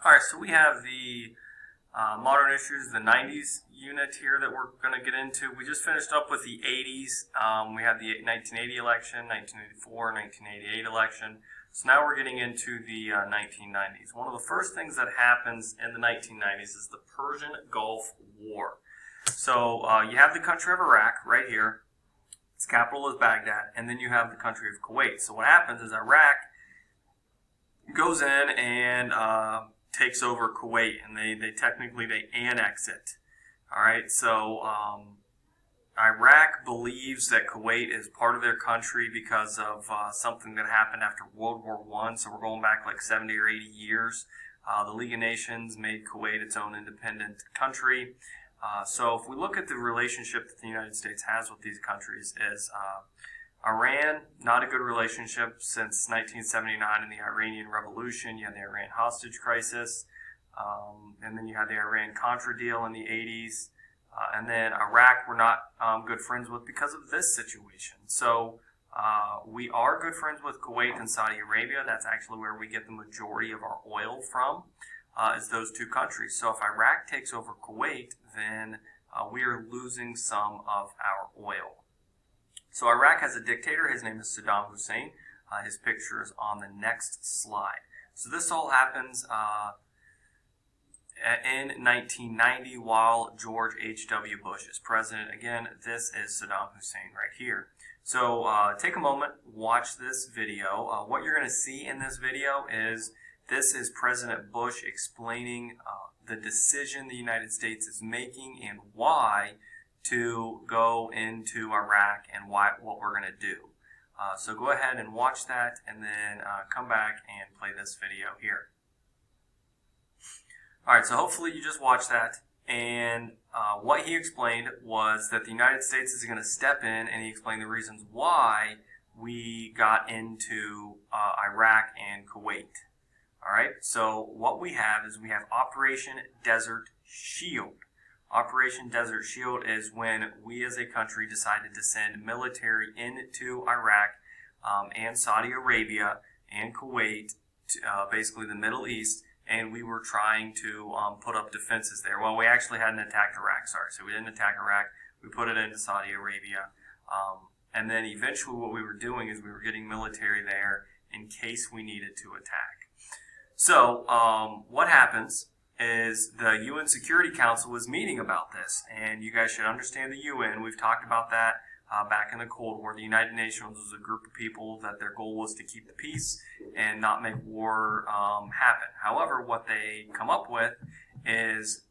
Alright, so we have the modern issues, the 90s unit here that we're going to get into. We just finished up with the 80s. We had the 1980 election, 1984, 1988 election. So now we're getting into the 1990s. One of the first things that happens in the 1990s is the Persian Gulf War. So you have the country of Iraq right here. Its capital is Baghdad. And then you have the country of Kuwait. So what happens is Iraq goes in and takes over Kuwait, and they technically annex it. All right, so Iraq believes that Kuwait is part of their country because of something that happened after World War I. So we're going back like 70 or 80 years. The League of Nations made Kuwait its own independent country. So if we look at the relationship that the United States has with these countries, is Iran, not a good relationship since 1979 in the Iranian Revolution. You had the Iran hostage crisis, and then you had the Iran-Contra deal in the 80s. And then Iraq we're not good friends with because of this situation. So we are good friends with Kuwait and Saudi Arabia. That's actually where we get the majority of our oil from, is those two countries. So if Iraq takes over Kuwait, then we are losing some of our oil. So Iraq has a dictator. His name is Saddam Hussein. His picture is on the next slide. So this all happens in 1990 while George H.W. Bush is president. Again, this is Saddam Hussein right here. So take a moment, watch this video. What you're going to see in this video is this is President Bush explaining the decision the United States is making and why to go into Iraq and what we're going to do. So go ahead and watch that and then come back and play this video here. Alright, so hopefully you just watched that, and what he explained was that the United States is going to step in, and he explained the reasons why we got into Iraq and Kuwait. Alright, so what we have is we have Operation Desert Shield. Operation Desert Shield is when we as a country decided to send military into Iraq and Saudi Arabia and Kuwait, basically the Middle East, and we were trying to put up defenses there. Well, we actually hadn't attacked Iraq, sorry. So we didn't attack Iraq. We put it into Saudi Arabia. And then eventually what we were doing is we were getting military there in case we needed to attack. So what happens is the UN Security Council was meeting about this, and you guys should understand the UN. We've talked about that back in the Cold War. The United Nations was a group of people that their goal was to keep the peace and not make war happen. However, what they come up with is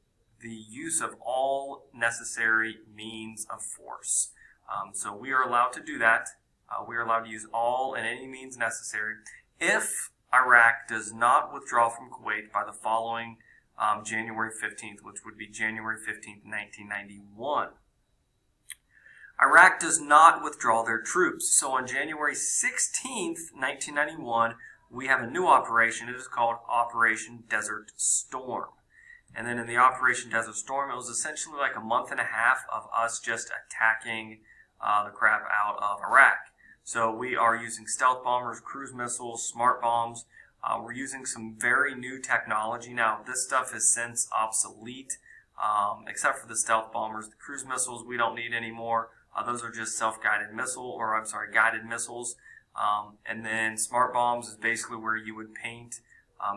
the use of all necessary means of force. So we are allowed to do that. We are allowed to use all and any means necessary if Iraq does not withdraw from Kuwait by the following January 15th, which would be January 15th, 1991. Iraq does not withdraw their troops. So on January 16th, 1991, we have a new operation. It is called Operation Desert Storm. And then in the Operation Desert Storm, it was essentially like a month and a half of us just attacking the crap out of Iraq. So we are using stealth bombers, cruise missiles, smart bombs. We're using some very new technology. Now, this stuff is since obsolete, except for the stealth bombers. The cruise missiles we don't need anymore. Those are just self-guided guided missiles. And then smart bombs is basically where you would paint,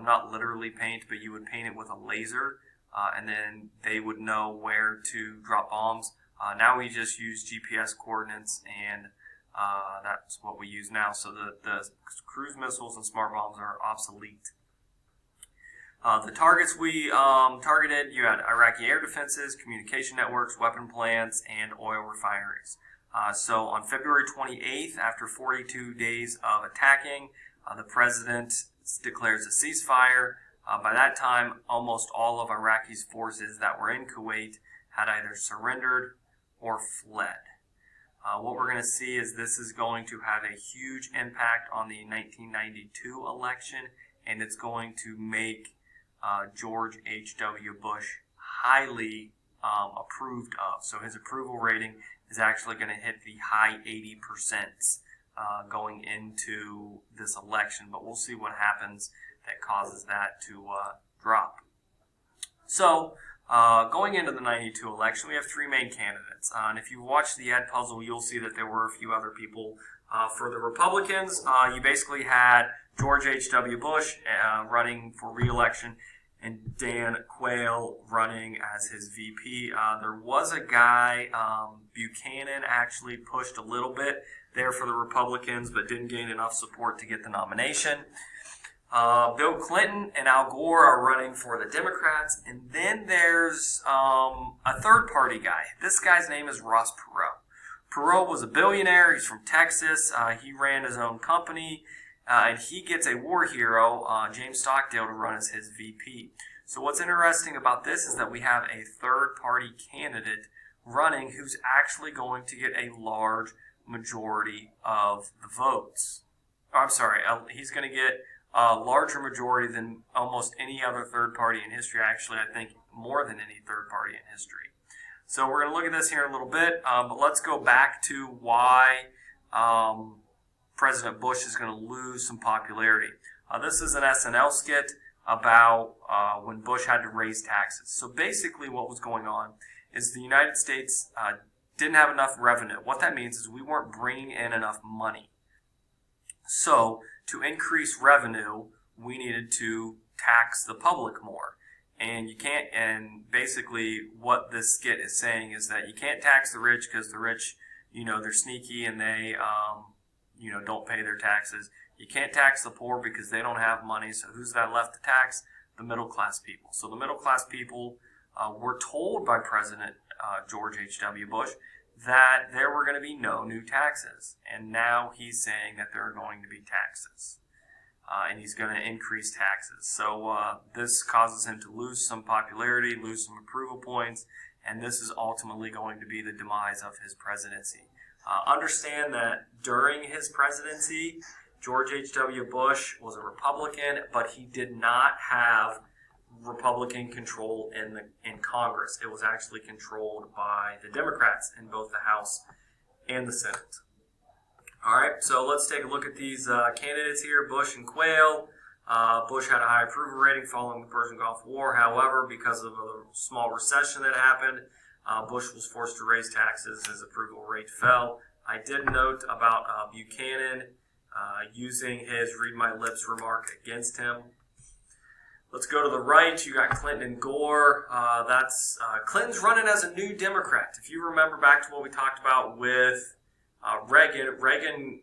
not literally paint, but you would paint it with a laser, and then they would know where to drop bombs. Now we just use GPS coordinates, and that's what we use now. So the cruise missiles and smart bombs are obsolete. The targets we targeted, you had Iraqi air defenses, communication networks, weapon plants, and oil refineries. So on February 28th, after 42 days of attacking, the president declares a ceasefire. By that time, almost all of Iraqi's forces that were in Kuwait had either surrendered or fled. What we're going to see is this is going to have a huge impact on the 1992 election, and it's going to make George H.W. Bush highly approved of. So his approval rating is actually going to hit the high 80% going into this election, but we'll see what happens that causes that to drop. So, going into the 92 election, we have three main candidates. And if you watch the Ed Puzzle, you'll see that there were a few other people. For the Republicans, you basically had George H.W. Bush running for re-election and Dan Quayle running as his VP. There was a guy, Buchanan, actually pushed a little bit there for the Republicans, but didn't gain enough support to get the nomination. Bill Clinton and Al Gore are running for the Democrats, and then there's a third-party guy. This guy's name is Ross Perot. Perot was a billionaire. He's from Texas. He ran his own company, and he gets a war hero, James Stockdale, to run as his VP. So what's interesting about this is that we have a third-party candidate running who's actually going to get a large majority of the votes. He's going to get a larger majority than almost any other third party in history. Actually, I think more than any third party in history. So we're going to look at this here in a little bit, but let's go back to why President Bush is going to lose some popularity. This is an SNL skit about when Bush had to raise taxes. So basically what was going on is the United States didn't have enough revenue. What that means is we weren't bringing in enough money. So to increase revenue, we needed to tax the public more. And you can't, and basically what this skit is saying is that you can't tax the rich because the rich, they're sneaky and they, don't pay their taxes. You can't tax the poor because they don't have money. So who's that left to tax? The middle class people. So the middle class people were told by President George H.W. Bush that there were going to be no new taxes. And now he's saying that there are going to be taxes. And he's going to increase taxes. So this causes him to lose some popularity, lose some approval points, and this is ultimately going to be the demise of his presidency. Understand that during his presidency, George H.W. Bush was a Republican, but he did not have Republican control in Congress. It was actually controlled by the Democrats in both the House and the Senate. All right, so let's take a look at these candidates here, Bush and Quayle. Bush had a high approval rating following the Persian Gulf War. However, because of a small recession that happened, Bush was forced to raise taxes. His approval rate fell. I did note about Buchanan using his read my lips remark against him. Let's go to the right. You got Clinton and Gore. Clinton's running as a new Democrat. If you remember back to what we talked about with Reagan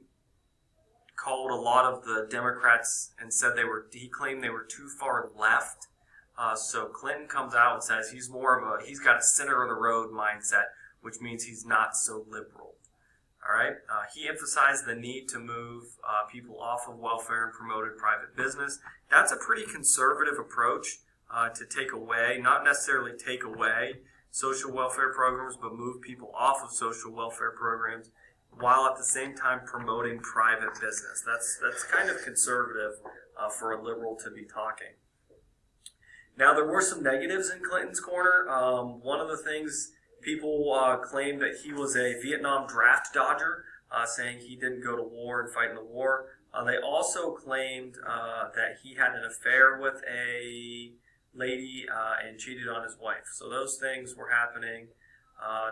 called a lot of the Democrats and said he claimed they were too far left. So Clinton comes out and says he's got a center of the road mindset, which means he's not so liberal. All right. He emphasized the need to move people off of welfare and promoted private business. That's a pretty conservative approach to take away, not necessarily take away social welfare programs, but move people off of social welfare programs, while at the same time promoting private business. That's kind of conservative for a liberal to be talking. Now, there were some negatives in Clinton's corner. One of the things people claimed that he was a Vietnam draft dodger, saying he didn't go to war and fight in the war. They also claimed that he had an affair with a lady and cheated on his wife. So those things were happening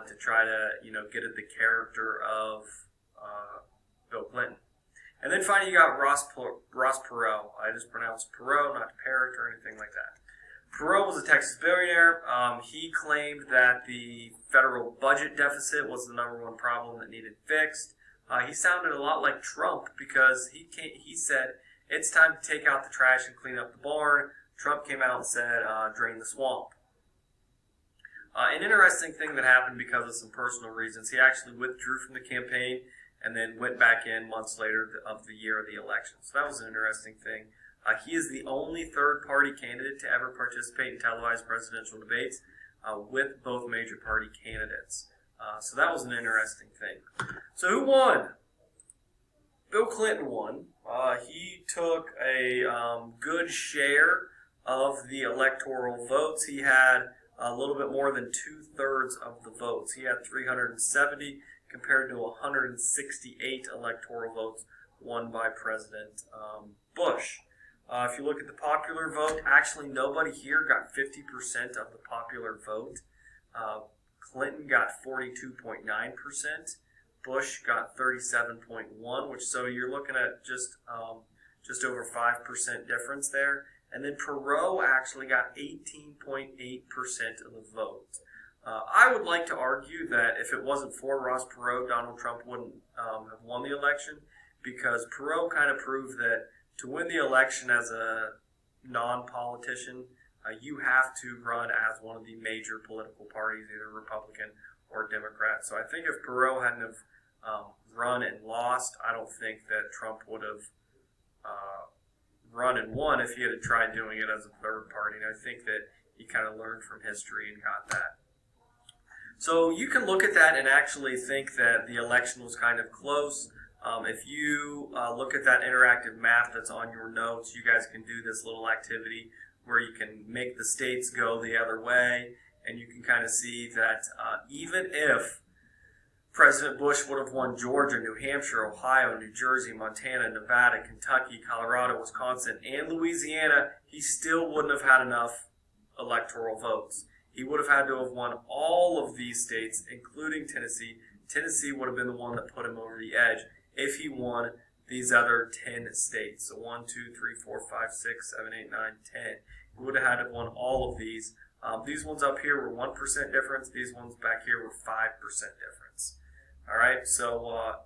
to try to, get at the character of Bill Clinton. And then finally you got Ross Perot. I just pronounced Perot, not Parrot or anything like that. Perot was a Texas billionaire. He claimed that the federal budget deficit was the number one problem that needed fixed. He sounded a lot like Trump because he said, it's time to take out the trash and clean up the barn. Trump came out and said, drain the swamp. An interesting thing that happened because of some personal reasons, he actually withdrew from the campaign and then went back in months later of the year of the election. So that was an interesting thing. He is the only third-party candidate to ever participate in televised presidential debates with both major party candidates. So that was an interesting thing. So who won? Bill Clinton won. He took a good share of the electoral votes. He had a little bit more than 2/3 of the votes. He had 370 compared to 168 electoral votes won by President Bush. If you look at the popular vote, actually nobody here got 50% of the popular vote. Clinton got 42.9%. Bush got 37.1%, which so you're looking at just over 5% difference there. And then Perot actually got 18.8% of the vote. I would like to argue that if it wasn't for Ross Perot, Donald Trump wouldn't have won the election, because Perot kind of proved that to win the election as a non-politician, you have to run as one of the major political parties, either Republican or Democrat. So I think if Perot hadn't have run and lost, I don't think that Trump would have run and won if he had tried doing it as a third party. And I think that he kind of learned from history and got that. So you can look at that and actually think that the election was kind of close. If you look at that interactive map that's on your notes, you guys can do this little activity where you can make the states go the other way, and you can kind of see that even if President Bush would have won Georgia, New Hampshire, Ohio, New Jersey, Montana, Nevada, Kentucky, Colorado, Wisconsin, and Louisiana, he still wouldn't have had enough electoral votes. He would have had to have won all of these states, including Tennessee. Tennessee would have been the one that put him over the edge if he won these other 10 states. So 1, 2, 3, 4, 5, 6, 7, 8, 9, 10. He would have had to have won all of these. These ones up here were 1% difference. These ones back here were 5% difference. All right, so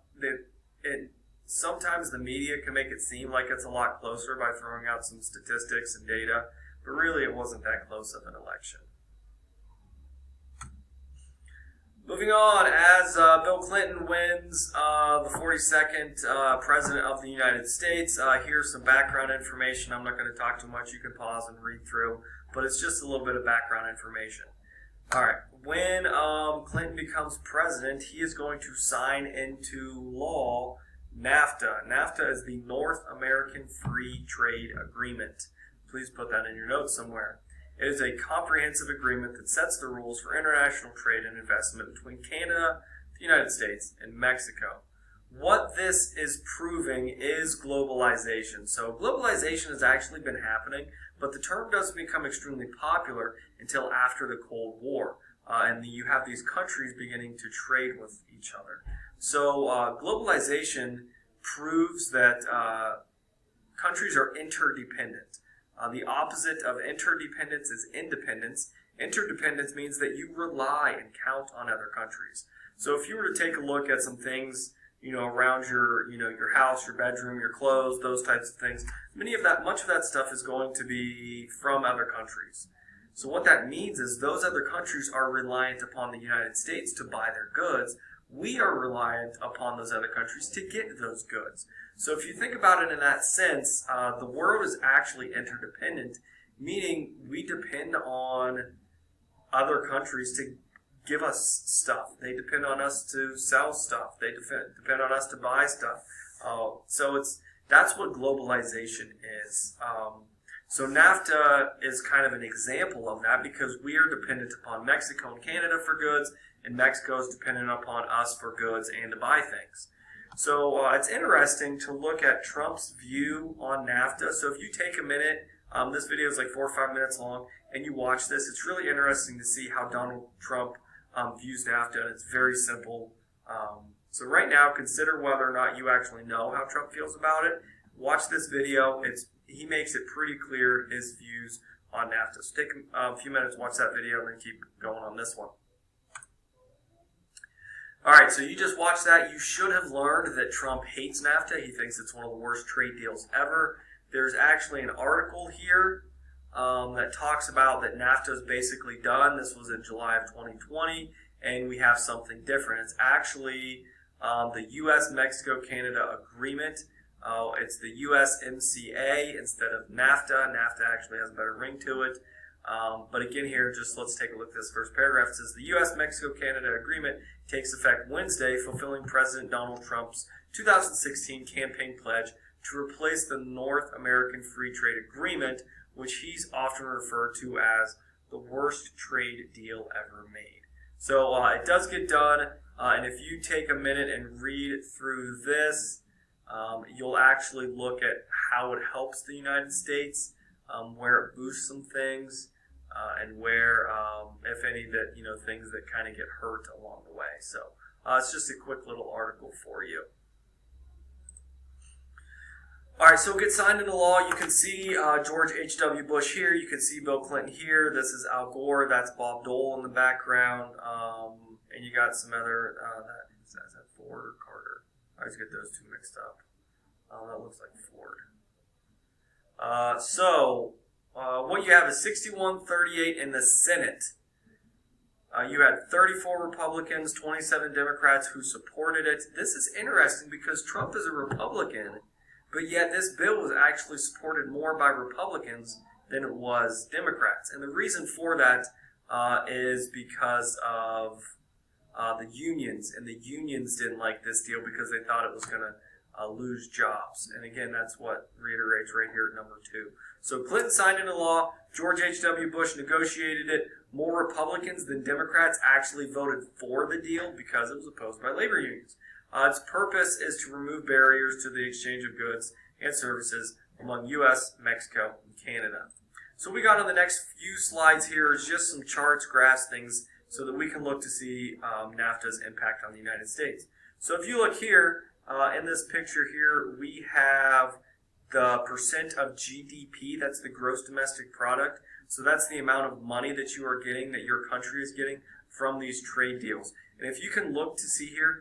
sometimes the media can make it seem like it's a lot closer by throwing out some statistics and data, but really it wasn't that close of an election. Moving on, as Bill Clinton wins the 42nd President of the United States, here's some background information. I'm not going to talk too much. You can pause and read through, but it's just a little bit of background information. All right, when Clinton becomes president, he is going to sign into law NAFTA. NAFTA is the North American Free Trade Agreement. Please put that in your notes somewhere. It is a comprehensive agreement that sets the rules for international trade and investment between Canada, the United States, and Mexico. What this is proving is globalization. So globalization has actually been happening, but the term doesn't become extremely popular until after the Cold War. And you have these countries beginning to trade with each other. So globalization proves that countries are interdependent. The opposite of interdependence is independence. Interdependence means that you rely and count on other countries. So if you were to take a look at some things, around your house, your bedroom, your clothes, those types of things, much of that stuff is going to be from other countries. So what that means is those other countries are reliant upon the United States to buy their goods. We are reliant upon those other countries to get those goods. So if you think about it in that sense, the world is actually interdependent, meaning we depend on other countries to give us stuff. They depend on us to sell stuff. They depend on us to buy stuff. So that's what globalization is. So NAFTA is kind of an example of that because we are dependent upon Mexico and Canada for goods, and Mexico is dependent upon us for goods and to buy things. So it's interesting to look at Trump's view on NAFTA. So if you take a minute, this video is like 4 or 5 minutes long, and you watch this, it's really interesting to see how Donald Trump views NAFTA, and it's very simple. So right now, consider whether or not you actually know how Trump feels about it. Watch this video. He makes it pretty clear his views on NAFTA. So take a few minutes, watch that video, and then keep going on this one. All right, so you just watched that. You should have learned that Trump hates NAFTA. He thinks it's one of the worst trade deals ever. There's actually an article here that talks about that NAFTA is basically done. This was in July of 2020, and we have something different. It's actually the U.S.-Mexico-Canada agreement. It's the USMCA instead of NAFTA. NAFTA actually has a better ring to it. But again here, just let's take a look at this first paragraph. It says, the U.S.-Mexico-Canada agreement takes effect Wednesday, fulfilling President Donald Trump's 2016 campaign pledge to replace the North American Free Trade Agreement, which he's often referred to as the worst trade deal ever made. So it does get done, and if you take a minute and read through this, You'll actually look at how it helps the United States, where it boosts some things, and where, if any, that things that kind of get hurt along the way. So it's just a quick little article for you. All right, so we'll get signed into law. You can see George H.W. Bush here. You can see Bill Clinton here. This is Al Gore. That's Bob Dole in the background. And you got some other, is that Ford or Carter? I always get those two mixed up. That looks like Ford. What you have is 61-38 in the Senate. You had 34 Republicans, 27 Democrats who supported it. This is interesting because Trump is a Republican, but yet this bill was actually supported more by Republicans than it was Democrats. And the reason for that is because of the unions. And the unions didn't like this deal because they thought it was going to lose jobs. And again, that's what reiterates right here at number 2. So Clinton signed into law. George H.W. Bush negotiated it. More Republicans than Democrats actually voted for the deal because it was opposed by labor unions. Its purpose is to remove barriers to the exchange of goods and services among U.S., Mexico, and Canada. So we got on the next few slides here is just some charts, graphs, things, so that we can look to see NAFTA's impact on the United States. So if you look here, in this picture here, we have the percent of GDP, that's the gross domestic product. So that's the amount of money that you are getting, that your country is getting from these trade deals. And if you can look to see here,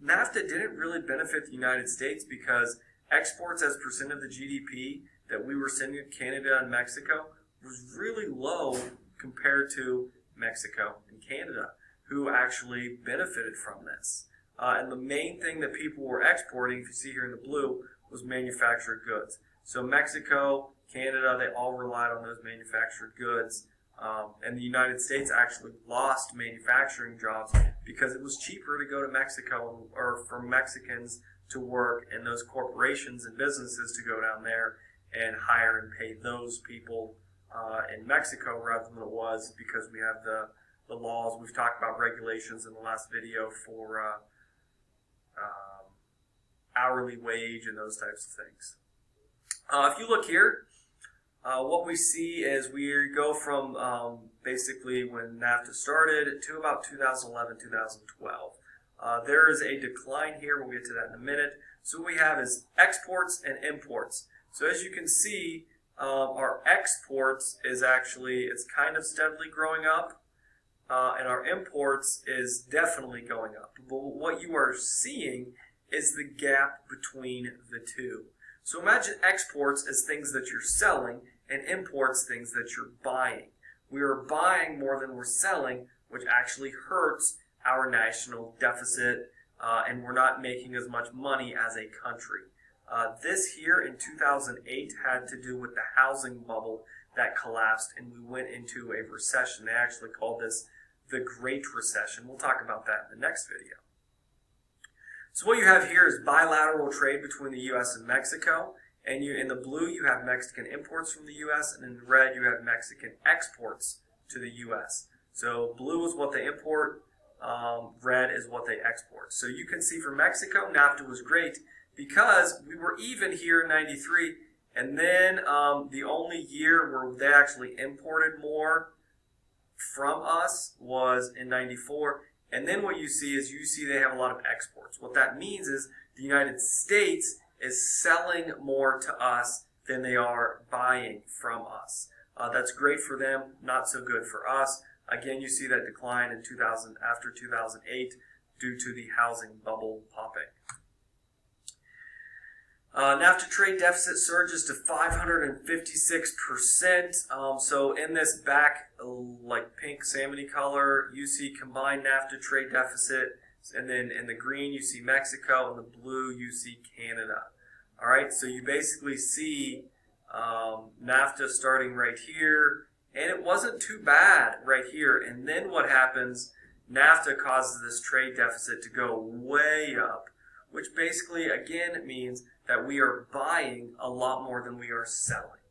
NAFTA didn't really benefit the United States because exports as percent of the GDP that we were sending to Canada and Mexico was really low compared to Mexico and Canada, who actually benefited from this. And the main thing that people were exporting, if you see here in the blue, was manufactured goods. So Mexico, Canada, they all relied on those manufactured goods. And the United States actually lost manufacturing jobs because it was cheaper to go to Mexico or for Mexicans to work and those corporations and businesses to go down there and hire and pay those people in Mexico rather than it was because we have the laws. We've talked about regulations in the last video for hourly wage and those types of things. If you look here, what we see is we go from basically when NAFTA started to about 2011, 2012. There is a decline here. We'll get to that in a minute. So what we have is exports and imports. So as you can see, our exports is actually, it's kind of steadily growing up, and our imports is definitely going up. But what you are seeing is the gap between the two. So imagine exports as things that you're selling and imports things that you're buying. We are buying more than we're selling, which actually hurts our national deficit, and we're not making as much money as a country. This here in 2008 had to do with the housing bubble that collapsed and we went into a recession. They actually called this the Great Recession. We'll talk about that in the next video. So what you have here is bilateral trade between the U.S. and Mexico. And in the blue, you have Mexican imports from the U.S., and in red, you have Mexican exports to the U.S. So blue is what they import, red is what they export. So you can see for Mexico, NAFTA was great because we were even here in 93, and then the only year where they actually imported more from us was in 94. And then what you see is they have a lot of exports. What that means is the United States is selling more to us than they are buying from us. That's great for them, not so good for us. Again, you see that decline in after 2008 due to the housing bubble popping. NAFTA trade deficit surges to 556%. So in this back, like pink salmon-y color, you see combined NAFTA trade deficit. And then in the green, you see Mexico. In the blue, you see Canada. All right, so you basically see NAFTA starting right here. And it wasn't too bad right here. And then what happens, NAFTA causes this trade deficit to go way up, which basically, again, means that we are buying a lot more than we are selling.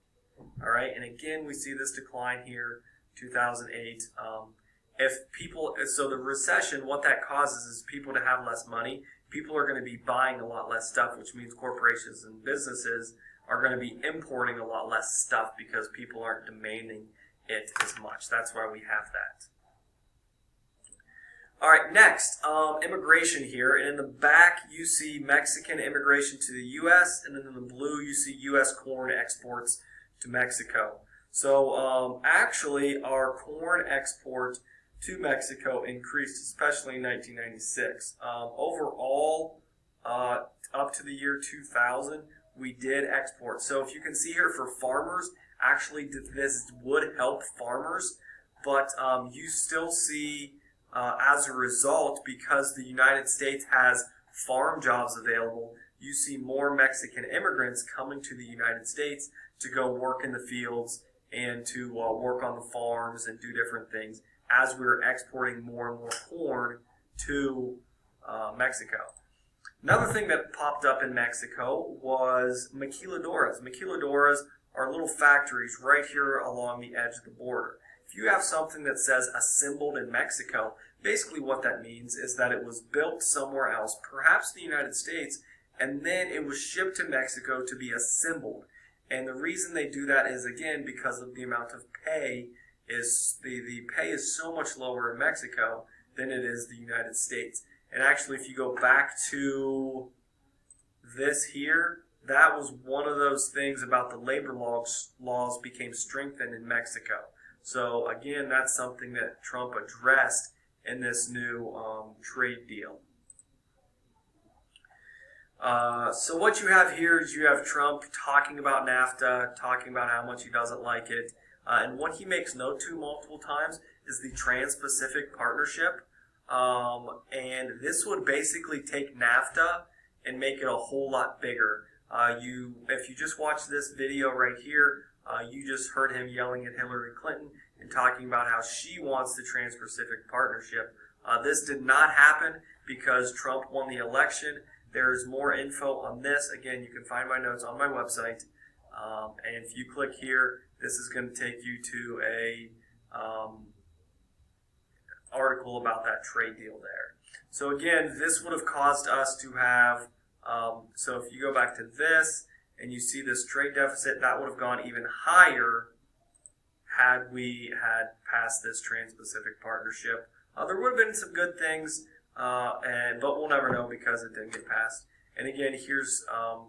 All right, and again, we see this decline here, 2008. So the recession, what that causes is people to have less money people are going to be buying a lot less stuff, which means corporations and businesses are going to be importing a lot less stuff because people aren't demanding it as much. That's why we have that. All right, next, immigration here. And in the back, you see Mexican immigration to the U.S., and then in the blue, you see U.S. corn exports to Mexico. So actually, our corn export to Mexico increased, especially in 1996. Overall, up to the year 2000, we did export. So if you can see here for farmers, actually this would help farmers, but you still see as a result, because the United States has farm jobs available, you see more Mexican immigrants coming to the United States to go work in the fields and to work on the farms and do different things as we're exporting more and more corn to Mexico. Another thing that popped up in Mexico was maquiladoras. Maquiladoras are little factories right here along the edge of the border. If you have something that says assembled in Mexico, basically what that means is that it was built somewhere else, perhaps the United States, and then it was shipped to Mexico to be assembled. And the reason they do that is, again, because of the amount of pay. The pay is so much lower in Mexico than it is the United States. And actually, if you go back to this here, that was one of those things about the labor laws became strengthened in Mexico. So again, that's something that Trump addressed in this new trade deal. So what you have here is you have Trump talking about NAFTA, talking about how much he doesn't like it. And what he makes note to multiple times is the Trans-Pacific Partnership. And this would basically take NAFTA and make it a whole lot bigger. If you just watch this video right here, you just heard him yelling at Hillary Clinton and talking about how she wants the Trans-Pacific Partnership. This did not happen because Trump won the election. There is more info on this. Again, you can find my notes on my website. And if you click here, this is going to take you to a article about that trade deal there. So again, this would have caused us to have, so if you go back to this and you see this trade deficit, that would have gone even higher had we had passed this Trans-Pacific Partnership. There would have been some good things, but we'll never know because it didn't get passed. And again, here's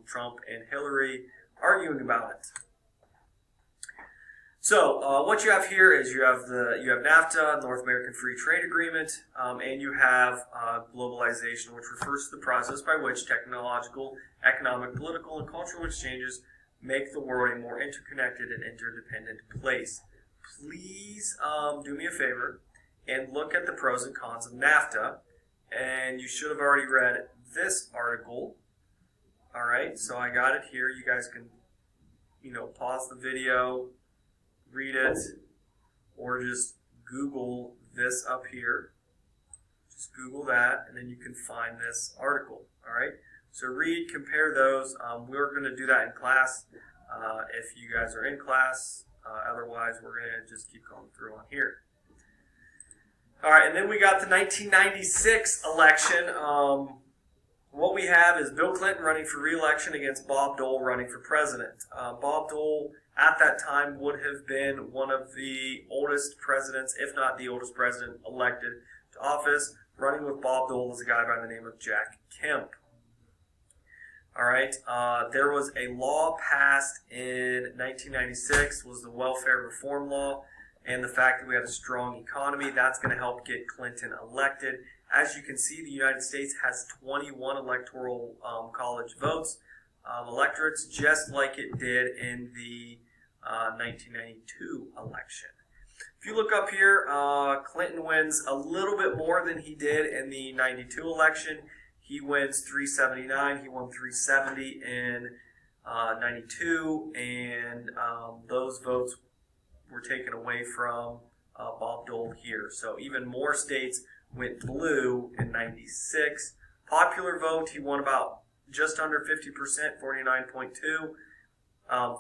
Trump and Hillary arguing about it. So what you have here is you have NAFTA, North American Free Trade Agreement, and you have globalization, which refers to the process by which technological, economic, political, and cultural exchanges make the world a more interconnected and interdependent place. Please do me a favor and look at the pros and cons of NAFTA, and you should have already read this article. All right, so I got it here. You guys can, pause the video, read it, or just Google this up here. Just Google that, and then you can find this article. All right, so read, compare those. We're going to do that in class if you guys are in class. Otherwise, we're going to just keep going through on here. All right, and then we got the 1996 election. What we have is Bill Clinton running for re-election against Bob Dole running for president. Bob Dole, at that time, would have been one of the oldest presidents, if not the oldest president elected to office. Running with Bob Dole is a guy by the name of Jack Kemp. All right, there was a law passed in 1996, was the Welfare Reform Law, and the fact that we had a strong economy, that's going to help get Clinton elected. As you can see, the United States has 21 electoral college votes, electorates, just like it did in the 1992 election. If you look up here, Clinton wins a little bit more than he did in the 92 election. He wins 379. He won 370 in 92, and those votes were taken away from Bob Dole here. So even more states went blue in 96. Popular vote, he won about just under 50%, 49.2,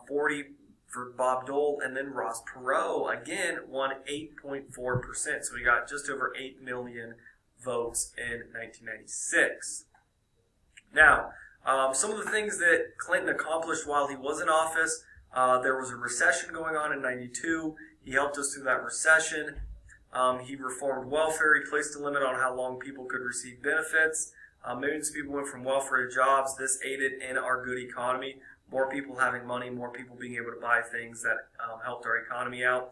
40 for Bob Dole, and then Ross Perot again won 8.4%. So we got just over 8 million votes in 1996. Now, some of the things that Clinton accomplished while he was in office, there was a recession going on in '92. He helped us through that recession. He reformed welfare. He placed a limit on how long people could receive benefits. Millions of people went from welfare to jobs. This aided in our good economy. More people having money, more people being able to buy things that helped our economy out.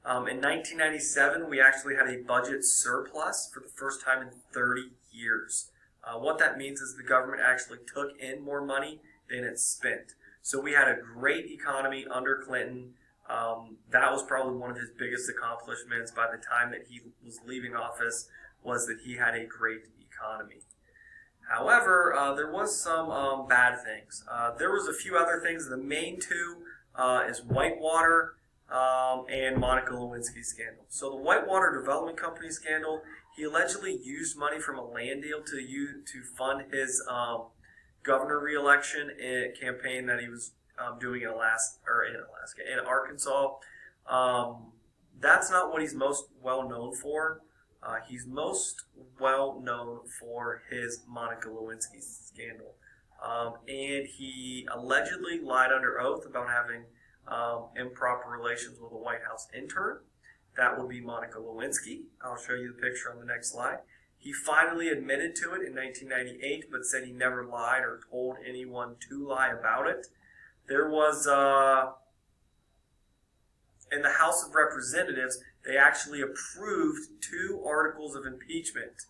In 1997, we actually had a budget surplus for the first time in 30 years. What that means is the government actually took in more money than it spent. So we had a great economy under Clinton. That was probably one of his biggest accomplishments by the time that he was leaving office, was that he had a great economy. However, there was some bad things. There was a few other things. The main two is Whitewater and Monica Lewinsky's scandal. So the Whitewater Development Company scandal, he allegedly used money from a land deal to fund his governor re-election campaign that he was doing in Arkansas. That's not what he's most well known for. He's most well known for his Monica Lewinsky scandal. And he allegedly lied under oath about having improper relations with a White House intern. That would be Monica Lewinsky. I'll show you the picture on the next slide. He finally admitted to it in 1998, but said he never lied or told anyone to lie about it. There was, in the House of Representatives, they actually approved 2 articles of impeachment.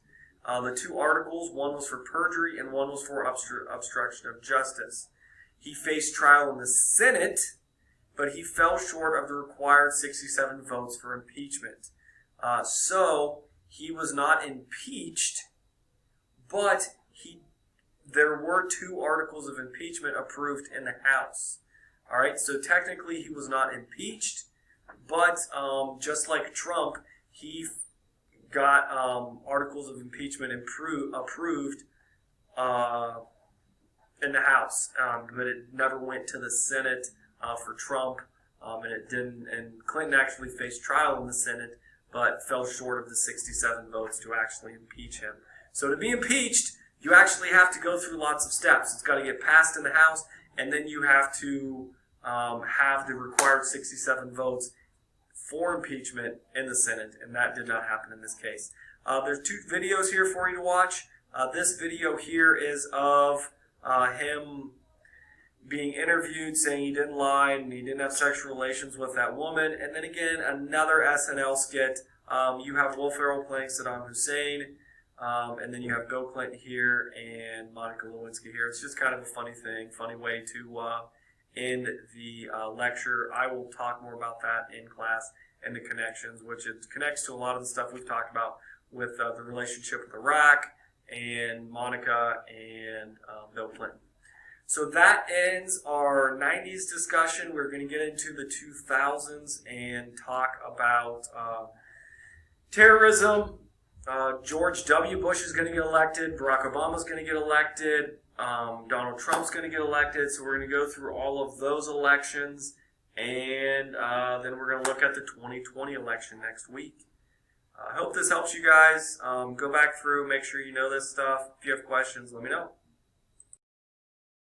The 2 articles, one was for perjury and one was for obstruction of justice. He faced trial in the Senate, but he fell short of the required 67 votes for impeachment. So he was not impeached, but there were 2 articles of impeachment approved in the House. All right, so technically he was not impeached, but just like Trump, he got articles of impeachment approved in the House, but it never went to the Senate for Trump, and it didn't. And Clinton actually faced trial in the Senate, but fell short of the 67 votes to actually impeach him. So to be impeached, you actually have to go through lots of steps. It's got to get passed in the House, and then you have to have the required 67 votes for impeachment in the Senate, and that did not happen in this case. There's 2 videos here for you to watch. This video here is of him being interviewed, saying he didn't lie and he didn't have sexual relations with that woman. And then again, another SNL skit. You have Will Ferrell playing Saddam Hussein, and then you have Bill Clinton here and Monica Lewinsky here. It's just kind of a funny thing, funny way to end the lecture. I will talk more about that in class and the connections, which it connects to a lot of the stuff we've talked about with the relationship with Iraq and Monica and Bill Clinton. So that ends our 90s discussion. We're going to get into the 2000s and talk about terrorism. George W. Bush is going to get elected. Barack Obama is going to get elected. Donald Trump's going to get elected. So we're going to go through all of those elections. And then we're going to look at the 2020 election next week. I hope this helps you guys. Go back through, make sure you know this stuff. If you have questions, let me know.